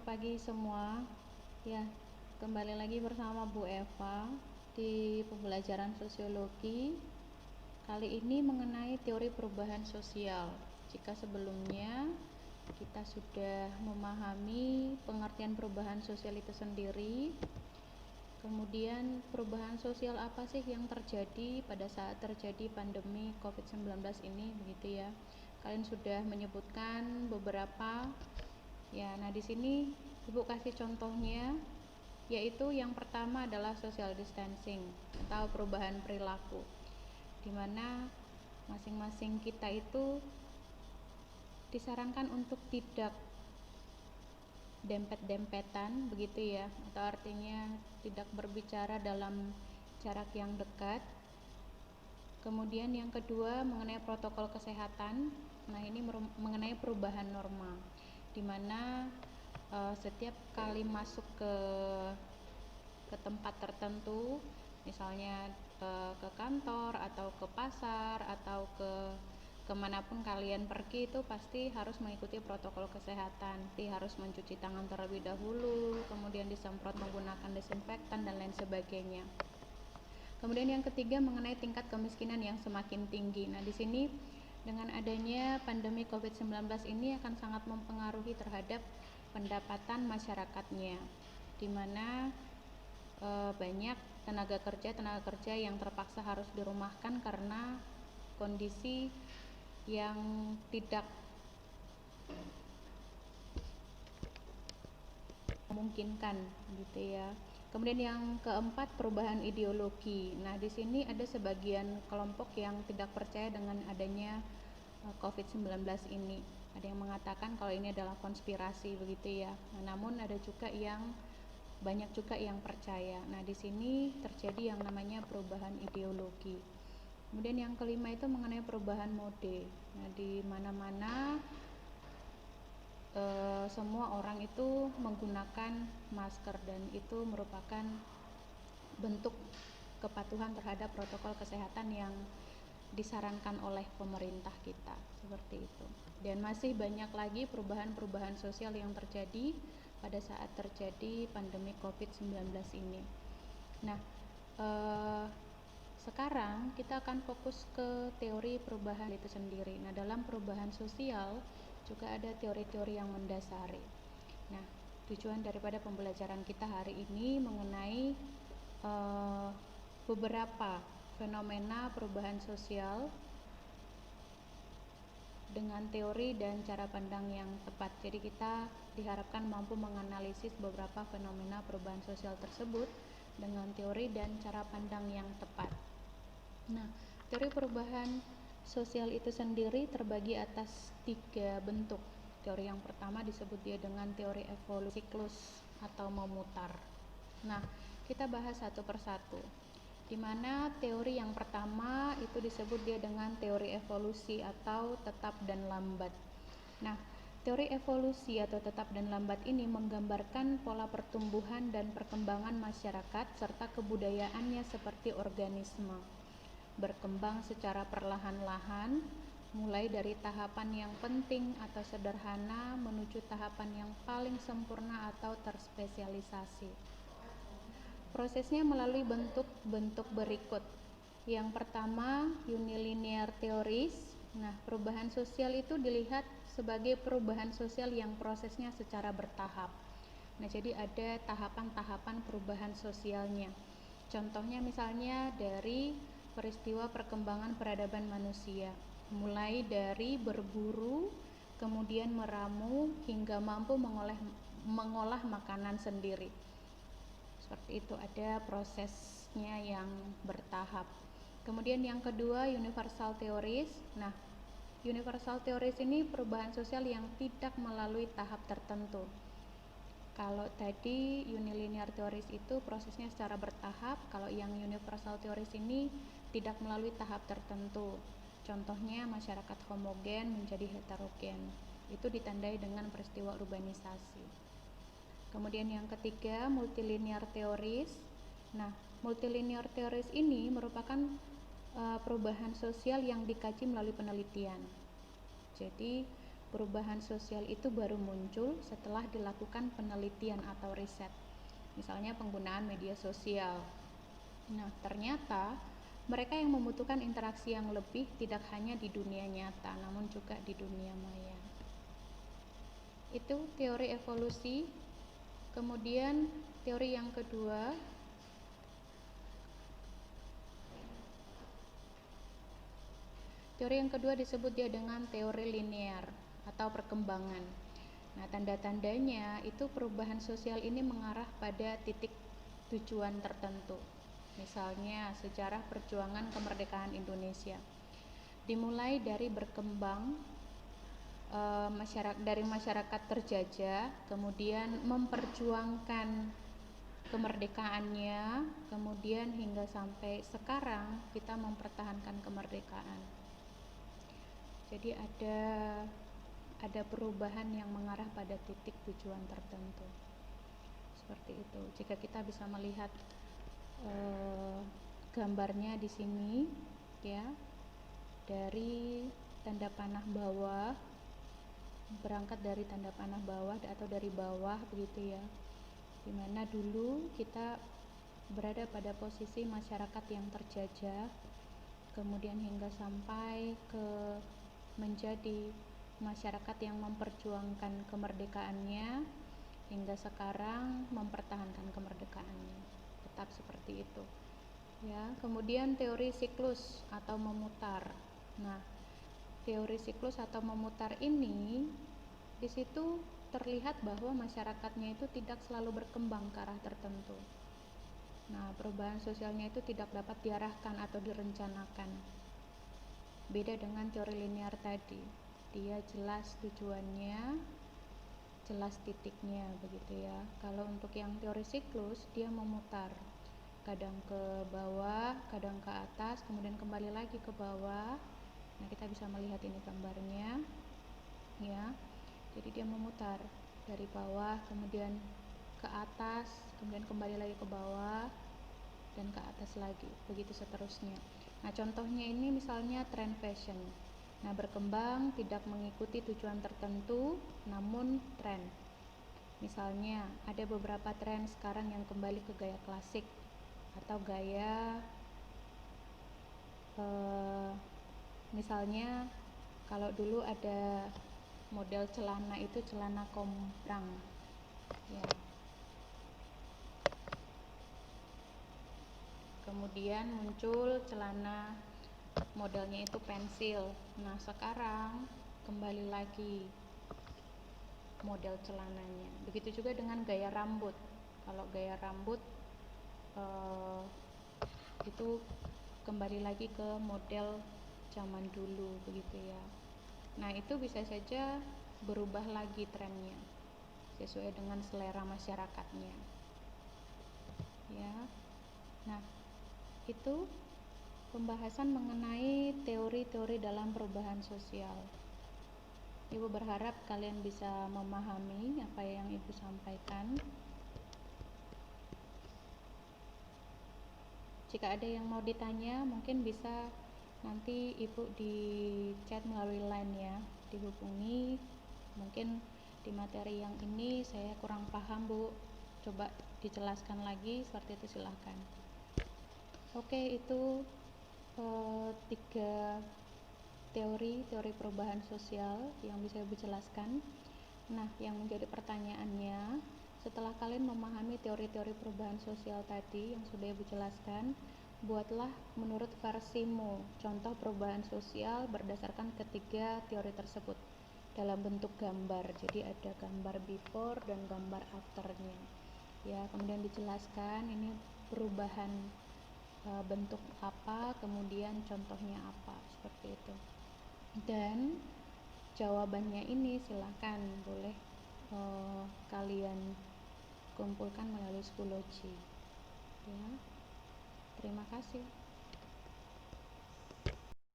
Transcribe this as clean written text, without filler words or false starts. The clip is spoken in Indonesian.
pagi semua. Ya, kembali lagi bersama Bu Eva di pembelajaran sosiologi. Kali ini mengenai teori perubahan sosial. Jika sebelumnya kita sudah memahami pengertian perubahan sosial itu sendiri, kemudian perubahan sosial apa sih yang terjadi pada saat terjadi pandemi COVID-19 ini, begitu ya. Kalian sudah menyebutkan beberapa. Ya, nah di sini Ibu kasih contohnya, yaitu yang pertama adalah social distancing atau perubahan perilaku, di mana masing-masing kita itu disarankan untuk tidak dempet-dempetan, begitu ya, atau artinya tidak berbicara dalam jarak yang dekat. Kemudian yang kedua mengenai protokol kesehatan. Nah, ini mengenai perubahan norma, di mana setiap kali masuk ke tempat tertentu, misalnya ke kantor atau ke pasar atau kemanapun kalian pergi, itu pasti harus mengikuti protokol kesehatan. Harus mencuci tangan terlebih dahulu, kemudian disemprot menggunakan desinfektan dan lain sebagainya. Kemudian yang ketiga mengenai tingkat kemiskinan yang semakin tinggi. Nah, di sini dengan adanya pandemi COVID-19 ini akan sangat mempengaruhi terhadap pendapatan masyarakatnya, di mana banyak tenaga kerja yang terpaksa harus dirumahkan karena kondisi yang tidak memungkinkan, gitu ya. Kemudian yang keempat, perubahan ideologi. Nah, di sini ada sebagian kelompok yang tidak percaya dengan adanya COVID-19 ini. Ada yang mengatakan kalau ini adalah konspirasi, begitu ya. Nah, namun ada juga banyak juga yang percaya. Nah, di sini terjadi yang namanya perubahan ideologi. Kemudian yang kelima itu mengenai perubahan mode. Nah, di mana-mana semua orang itu menggunakan masker, dan itu merupakan bentuk kepatuhan terhadap protokol kesehatan yang disarankan oleh pemerintah kita, seperti itu. Dan masih banyak lagi perubahan-perubahan sosial yang terjadi pada saat terjadi pandemi COVID-19 ini. Nah, sekarang kita akan fokus ke teori perubahan itu sendiri. Nah, dalam perubahan sosial juga ada teori-teori yang mendasari. Nah, tujuan daripada pembelajaran kita hari ini mengenai beberapa fenomena perubahan sosial dengan teori dan cara pandang yang tepat. Jadi kita diharapkan mampu menganalisis beberapa fenomena perubahan sosial tersebut dengan teori dan cara pandang yang tepat. Nah, teori perubahan sosial itu sendiri terbagi atas 3 bentuk. Teori yang pertama disebut dia dengan teori evolusi siklus atau memutar. Nah, kita bahas satu persatu. Di mana teori yang pertama itu disebut dia dengan teori evolusi atau tetap dan lambat. Nah, teori evolusi atau tetap dan lambat ini menggambarkan pola pertumbuhan dan perkembangan masyarakat serta kebudayaannya seperti organisme, berkembang secara perlahan-lahan, mulai dari tahapan yang penting atau sederhana menuju tahapan yang paling sempurna atau terspesialisasi. Prosesnya melalui bentuk-bentuk berikut. Yang pertama, unilinear theories. Nah, perubahan sosial itu dilihat sebagai perubahan sosial yang prosesnya secara bertahap. Nah, jadi ada tahapan-tahapan perubahan sosialnya. Contohnya misalnya dari peristiwa perkembangan peradaban manusia, mulai dari berburu, kemudian meramu, hingga mampu mengolah makanan sendiri. Seperti itu, ada prosesnya yang bertahap. Kemudian yang kedua, universal theories. Nah, universal theories ini perubahan sosial yang tidak melalui tahap tertentu. Kalau tadi unilinear theories itu prosesnya secara bertahap, kalau yang universal theories ini tidak melalui tahap tertentu. Contohnya masyarakat homogen menjadi heterogen. Itu ditandai dengan peristiwa urbanisasi. Kemudian yang ketiga, multilinear theories. Nah, multilinear theories ini merupakan perubahan sosial yang dikaji melalui penelitian. Jadi, perubahan sosial itu baru muncul setelah dilakukan penelitian atau riset, misalnya penggunaan media sosial. Nah, ternyata mereka yang membutuhkan interaksi yang lebih tidak hanya di dunia nyata, namun juga di dunia maya. Itu teori evolusi. Kemudian teori yang kedua, disebut dia dengan teori linear atau perkembangan. Nah, tanda-tandanya itu perubahan sosial ini mengarah pada titik tujuan tertentu. Misalnya sejarah perjuangan kemerdekaan Indonesia. Dimulai dari berkembang dari masyarakat terjajah, kemudian memperjuangkan kemerdekaannya, kemudian hingga sampai sekarang kita mempertahankan kemerdekaan. Jadi ada perubahan yang mengarah pada titik tujuan tertentu. Seperti itu. Jika kita bisa melihat gambarnya di sini, ya, dari tanda panah bawah, berangkat dari tanda panah bawah atau dari bawah begitu ya, dimana dulu kita berada pada posisi masyarakat yang terjajah, kemudian hingga sampai ke menjadi masyarakat yang memperjuangkan kemerdekaannya, hingga sekarang mempertahankan kemerdekaannya, tetap seperti itu ya. Kemudian teori siklus atau memutar. Nah, teori siklus atau memutar ini di situ terlihat bahwa masyarakatnya itu tidak selalu berkembang ke arah tertentu. Nah, perubahan sosialnya itu tidak dapat diarahkan atau direncanakan. Beda dengan teori linear tadi, dia jelas tujuannya, jelas titiknya begitu ya. Kalau untuk yang teori siklus, dia memutar, kadang ke bawah, kadang ke atas, kemudian kembali lagi ke bawah. Nah, kita bisa melihat ini gambarnya ya. Jadi dia memutar dari bawah, kemudian ke atas, kemudian kembali lagi ke bawah, dan ke atas lagi, begitu seterusnya. Nah, contohnya ini misalnya tren fashion. Nah, berkembang tidak mengikuti tujuan tertentu, namun tren. Misalnya ada beberapa tren sekarang yang kembali ke gaya klasik atau gaya misalnya kalau dulu ada model celana itu celana komprang ya. Kemudian muncul celana modelnya itu pensil. Nah, sekarang kembali lagi model celananya. Begitu juga dengan gaya rambut. Kalau gaya rambut itu kembali lagi ke model zaman dulu begitu ya. Nah, itu bisa saja berubah lagi trennya sesuai dengan selera masyarakatnya ya. Nah, itu pembahasan mengenai teori-teori dalam perubahan sosial. Ibu berharap kalian bisa memahami apa yang Ibu sampaikan. Jika ada yang mau ditanya, mungkin bisa nanti Ibu di chat melalui line ya, dihubungi. Mungkin di materi yang ini saya kurang paham Bu, coba dijelaskan lagi, seperti itu silahkan. Oke, itu 3 teori perubahan sosial yang bisa Ibu jelaskan. Nah, yang menjadi pertanyaannya, setelah kalian memahami teori-teori perubahan sosial tadi yang sudah Ibu jelaskan, buatlah menurut versimu contoh perubahan sosial berdasarkan ketiga teori tersebut dalam bentuk gambar. Jadi ada gambar before dan gambar afternya ya, kemudian dijelaskan ini perubahan bentuk apa, kemudian contohnya apa, seperti itu. Dan jawabannya ini silahkan boleh kalian kumpulkan melalui Schoology ya. Terima kasih.